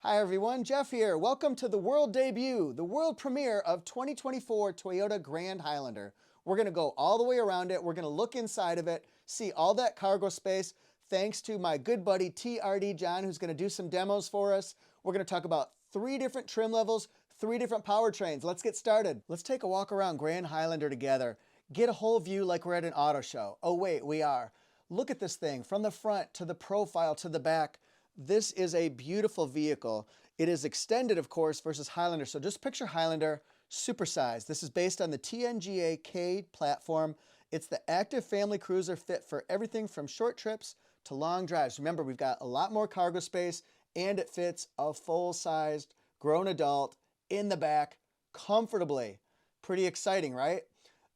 Hi everyone, Jeff here. Welcome to the world debut, the world premiere of 2024 Toyota Grand Highlander. We're going to go all the way around it. We're going to look inside of it, see all that cargo space, thanks to my good buddy TRD John, who's going to do some demos for us. We're going to talk about 3 different trim levels, 3 different powertrains. Let's get started. Let's take a walk around Grand Highlander together. Get a whole view like we're at an auto show. Oh wait, we are. Look at this thing from the front to the profile to the back. This is a beautiful vehicle. It is extended, of course, versus Highlander. So just picture Highlander supersized. This is based on the TNGA K platform. It's the active family cruiser fit for everything from short trips to long drives. Remember, we've got a lot more cargo space and it fits a full-sized grown adult in the back comfortably. Pretty exciting, right?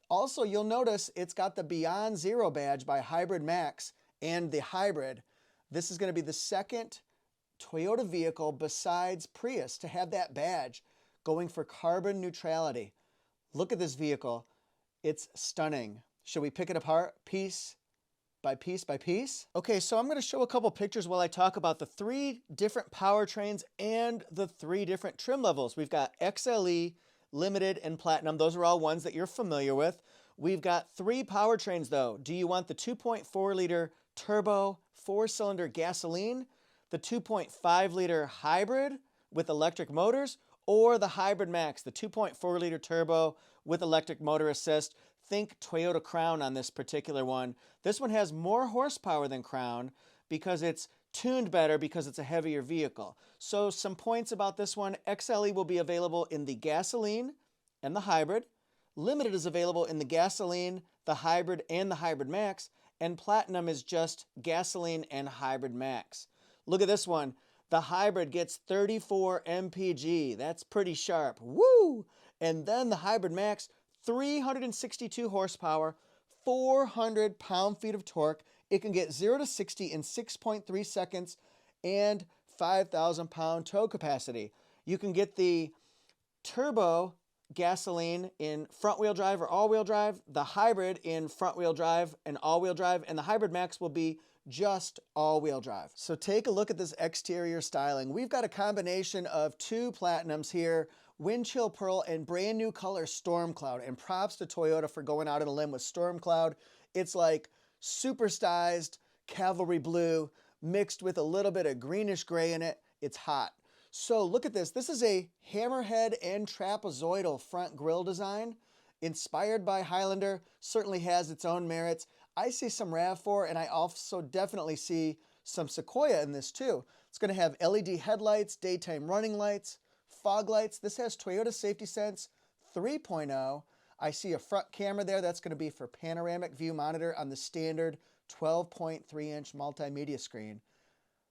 Also, you'll notice it's got the Beyond Zero badge by Hybrid Max and the Hybrid. This is going to be the second Toyota vehicle besides Prius to have that badge, going for carbon neutrality. Look at this vehicle. It's stunning. Should we pick it apart piece by piece by piece? Okay, so I'm going to show a couple pictures while I talk about the 3 different powertrains and the 3 different trim levels. We've got XLE, Limited, and Platinum. Those are all ones that you're familiar with. We've got 3 powertrains though. Do you want the 2.4 liter turbo 4-cylinder gasoline, the 2.5 liter hybrid with electric motors, or the Hybrid Max, the 2.4 liter turbo with electric motor assist? Think Toyota Crown on this particular one. This one has more horsepower than Crown because it's tuned better because it's a heavier vehicle. So some points about this one: XLE will be available in the gasoline and the hybrid. Limited is available in the gasoline, the hybrid, and the Hybrid Max. And Platinum is just gasoline and Hybrid Max. Look at this one. The hybrid gets 34 mpg. That's pretty sharp. Woo! And then the Hybrid Max, 362 horsepower, 400 pound-feet of torque. It can get 0 to 60 in 6.3 seconds and 5,000 pound tow capacity. You can get the turbo gasoline in front-wheel drive or all-wheel drive, the hybrid in front-wheel drive and all-wheel drive, and the Hybrid Max will be just all-wheel drive. So take a look at this exterior styling. We've got a combination of 2 Platinums here, Wind Chill Pearl and brand new color Storm Cloud. And props to Toyota for going out on a limb with Storm Cloud. It's like supersized cavalry blue mixed with a little bit of greenish gray in it. It's hot. So look at this. This is a hammerhead and trapezoidal front grille design. Inspired by Highlander, certainly has its own merits. I see some RAV4 and I also definitely see some Sequoia in this too. It's going to have LED headlights, daytime running lights, fog lights. This has Toyota Safety Sense 3.0. I see a front camera there. That's going to be for panoramic view monitor on the standard 12.3-inch multimedia screen.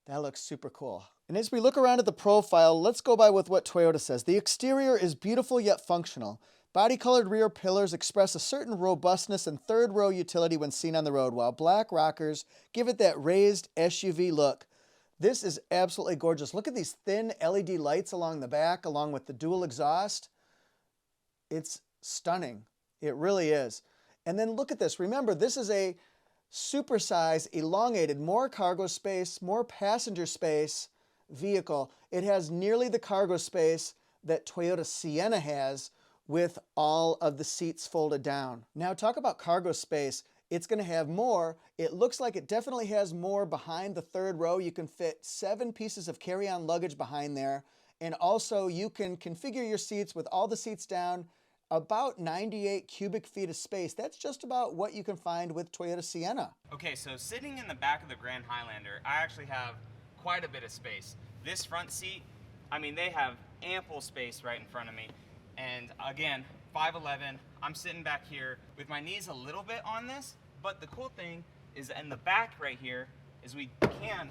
That looks super cool. And as we look around at the profile, let's go by with what Toyota says. The exterior is beautiful yet functional. Body-colored rear pillars express a certain robustness and third-row utility when seen on the road, while black rockers give it that raised SUV look. This is absolutely gorgeous. Look at these thin LED lights along the back, along with the dual exhaust. It's stunning. It really is. And then look at this. Remember, this is a supersized, elongated, more cargo space, more passenger space vehicle. It has nearly the cargo space that Toyota Sienna has with all of the seats folded down. Now talk about cargo space. It's going to have more. It looks like it definitely has more behind the third row. You can fit 7 pieces of carry-on luggage behind there. And also you can configure your seats with all the seats down, about 98 cubic feet of space. That's just about what you can find with Toyota Sienna. Okay, so sitting in the back of the Grand Highlander, I actually have quite a bit of space. This front seat, I mean, they have ample space right in front of me. And again, 5'11", I'm sitting back here with my knees a little bit on this, but the cool thing is in the back right here is we can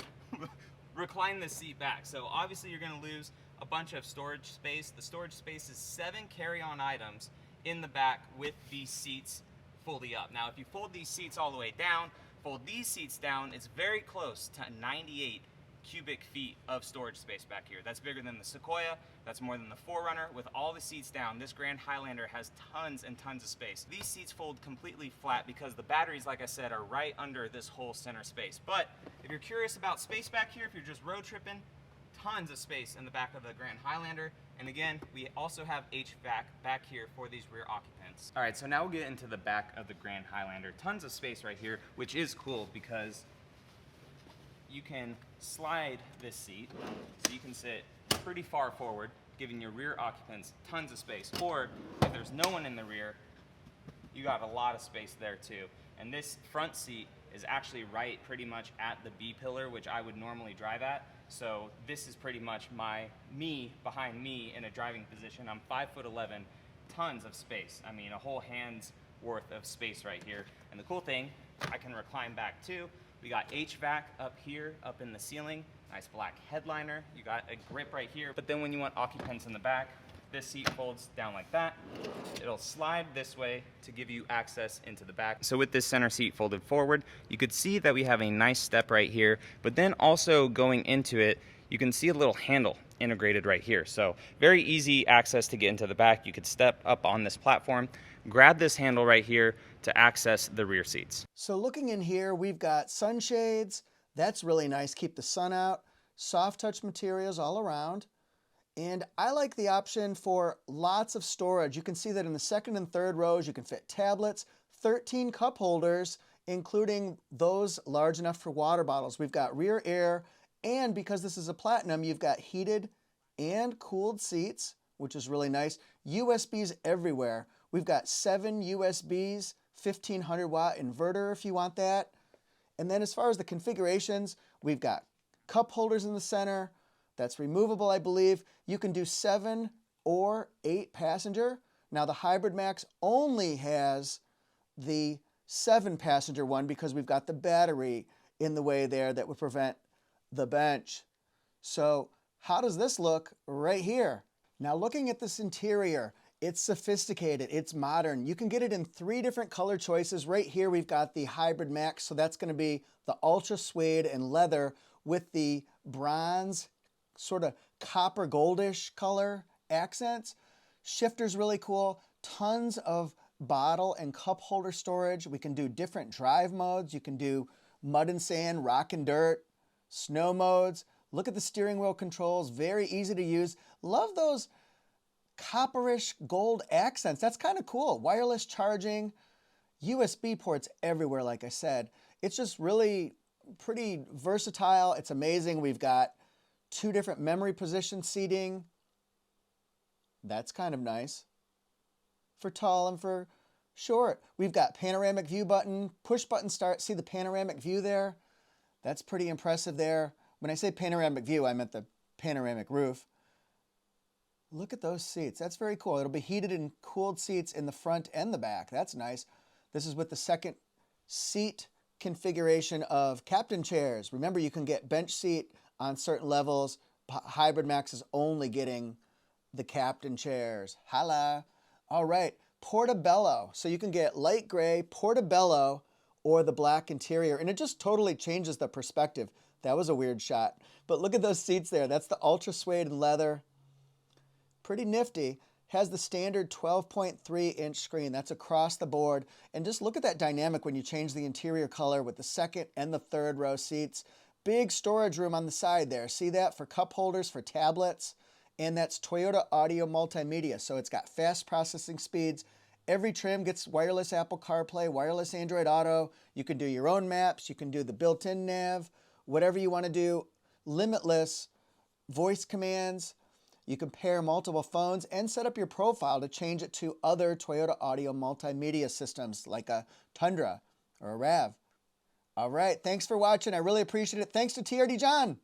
recline this seat back. So obviously you're gonna lose a bunch of storage space. The storage space is 7 carry-on items in the back with these seats fully up. Now if you fold these seats all the way down, fold these seats down, it's very close to 98 cubic feet of storage space back here. That's bigger than the Sequoia, that's more than the 4Runner. With all the seats down, this Grand Highlander has tons and tons of space. These seats fold completely flat because the batteries, like I said, are right under this whole center space. But if you're curious about space back here, if you're just road tripping, tons of space in the back of the Grand Highlander. And again, we also have HVAC back here for these rear occupants. All right, so now we'll get into the back of the Grand Highlander. Tons of space right here, which is cool because you can slide this seat so you can sit pretty far forward, giving your rear occupants tons of space. Or if there's no one in the rear, you got a lot of space there too. And this front seat is actually right pretty much at the B pillar, which I would normally drive at. So this is pretty much me behind me in a driving position. I'm 5'11", tons of space. I mean, a whole hand's worth of space right here. And the cool thing, I can recline back too. We got HVAC up here, up in the ceiling, nice black headliner. You got a grip right here. But then when you want occupants in the back, this seat folds down like that. It'll slide this way to give you access into the back. So with this center seat folded forward, you could see that we have a nice step right here, but then also going into it, you can see a little handle integrated right here. So very easy access to get into the back. You could step up on this platform, grab this handle right here to access the rear seats. So looking in here, we've got sunshades. That's really nice, keep the sun out. Soft touch materials all around. And I like the option for lots of storage. You can see that in the second and third rows, you can fit tablets, 13 cup holders, including those large enough for water bottles. We've got rear air, and because this is a Platinum, you've got heated and cooled seats, which is really nice. USBs everywhere. We've got 7 USBs, 1500 watt inverter if you want that. And then as far as the configurations, we've got cup holders in the center. That's removable, I believe. You can do 7 or 8 passenger. Now the Hybrid Max only has the 7 passenger one because we've got the battery in the way there that would prevent the bench. So how does this look right here? Now looking at this interior, it's sophisticated, it's modern. You can get it in 3 different color choices. Right here we've got the Hybrid Max, so that's going to be the ultra suede and leather with the bronze, sort of copper goldish color accents. Shifter's really cool. Tons of bottle and cup holder storage. We can do different drive modes. You can do mud and sand, rock and dirt, snow modes. Look at the steering wheel controls, very easy to use. Love those copperish gold accents. That's kind of cool. Wireless charging, USB ports everywhere, like I said. It's just really pretty versatile. It's amazing. We've got 2 different memory position seating. That's kind of nice. For tall and for short. We've got panoramic view button, push button start. See the panoramic view there? That's pretty impressive there. When I say panoramic view, I meant the panoramic roof. Look at those seats. That's very cool. It'll be heated and cooled seats in the front and the back. That's nice. This is with the second seat configuration of captain chairs. Remember, you can get bench seat on certain levels. Hybrid Max is only getting the captain chairs. Holla. All right, Portobello. So you can get light gray, Portobello, or the black interior. And it just totally changes the perspective. That was a weird shot. But look at those seats there. That's the ultra suede and leather. Pretty nifty. Has the standard 12.3-inch screen. That's across the board. And just look at that dynamic when you change the interior color with the second and the third row seats. Big storage room on the side there. See that? For cup holders, for tablets. And that's Toyota Audio Multimedia. So it's got fast processing speeds. Every trim gets wireless Apple CarPlay, wireless Android Auto. You can do your own maps. You can do the built-in nav. Whatever you want to do. Limitless voice commands. You can pair multiple phones and set up your profile to change it to other Toyota Audio Multimedia systems like a Tundra or a RAV. All right, thanks for watching. I really appreciate it. Thanks to TRD John.